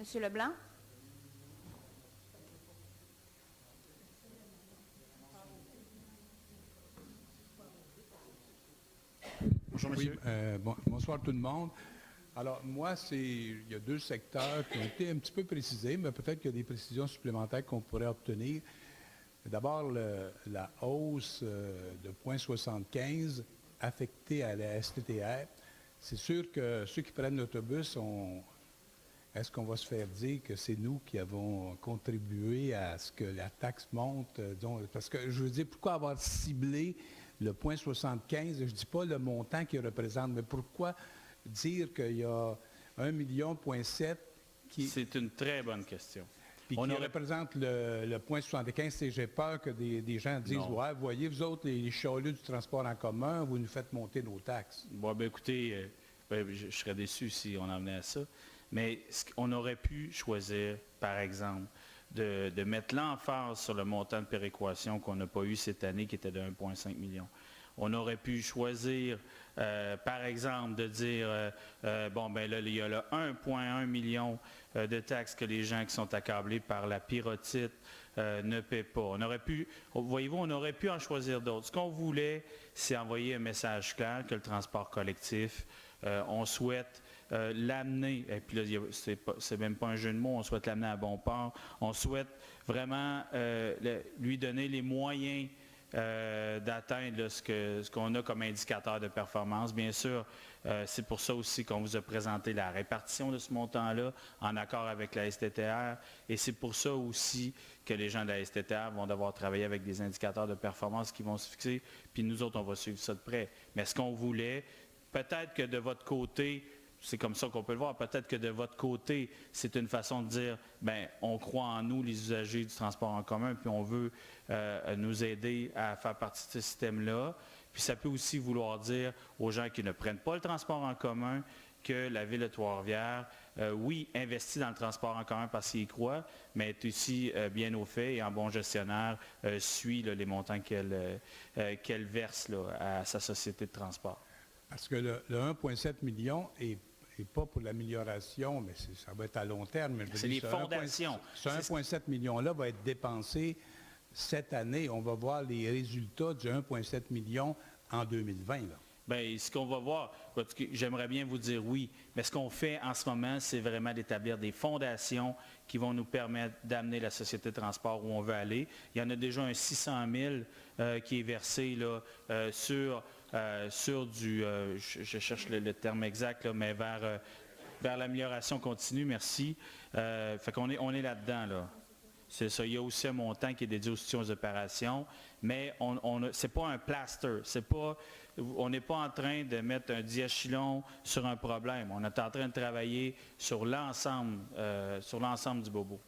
Monsieur Leblanc? Bonjour, monsieur. Oui, bonsoir tout le monde. Alors, moi, il y a deux secteurs qui ont été un petit peu précisés, mais peut-être qu'il y a des précisions supplémentaires qu'on pourrait obtenir. D'abord, la hausse de 0,75 affectée à la STTR. C'est sûr que ceux qui prennent l'autobus est-ce qu'on va se faire dire que c'est nous qui avons contribué à ce que la taxe monte? Parce que je veux dire, pourquoi avoir ciblé le 0,75? Je ne dis pas le montant qu'il représente, mais pourquoi dire qu'il y a 1,7 million qui... C'est une très bonne question. Puis qui représente le 0,75, j'ai peur que des gens disent, Non. ouais, voyez, vous autres, les chialeux du transport en commun, vous nous faites monter nos taxes. Bon, ben écoutez, je serais déçu si on en venait à ça. Mais on aurait pu choisir, par exemple, de mettre l'emphase sur le montant de péréquation qu'on n'a pas eu cette année, qui était de 1,5 million. On aurait pu choisir, par exemple, de dire, bon, ben là, il y a le 1,1 million de taxes que les gens qui sont accablés par la pyrotite ne paient pas. On aurait pu, voyez-vous, on aurait pu en choisir d'autres. Ce qu'on voulait, c'est envoyer un message clair que le transport collectif, on souhaite l'amener, et puis là, c'est même pas un jeu de mots, on souhaite l'amener à bon port, on souhaite vraiment lui donner les moyens d'atteindre ce qu'on a comme indicateur de performance. Bien sûr, c'est pour ça aussi qu'on vous a présenté la répartition de ce montant-là en accord avec la STTR, et c'est pour ça aussi que les gens de la STTR vont devoir travailler avec des indicateurs de performance qui vont se fixer, puis nous autres, on va suivre ça de près. Mais ce qu'on voulait, peut-être que de votre côté, c'est comme ça qu'on peut le voir. Peut-être que de votre côté, c'est une façon de dire, bien, on croit en nous, les usagers du transport en commun, puis on veut nous aider à faire partie de ce système-là. Puis ça peut aussi vouloir dire aux gens qui ne prennent pas le transport en commun que la Ville de Trois-Rivières, oui, investit dans le transport en commun parce qu'il y croit, mais est aussi bien au fait et en bon gestionnaire suit les montants qu'elle verse à sa société de transport. Parce que le 1,7 million est pas pour l'amélioration, mais ça va être à long terme. C'est les fondations. Ce 1,7 million-là va être dépensé cette année. On va voir les résultats du 1,7 million en 2020. Là. Bien, ce qu'on va voir, j'aimerais bien vous dire oui, mais ce qu'on fait en ce moment, c'est vraiment d'établir des fondations qui vont nous permettre d'amener la société de transport où on veut aller. Il y en a déjà un 600 000 qui est versé là, sur du, je cherche le terme exact, là, mais vers l'amélioration continue, merci. Fait qu'on on est là-dedans, là. C'est ça. Il y a aussi un montant qui est dédié aux soutien aux opérations, mais ce n'est pas un plaster. On n'est pas en train de mettre un diachylon sur un problème. On est en train de travailler sur l'ensemble du bobo.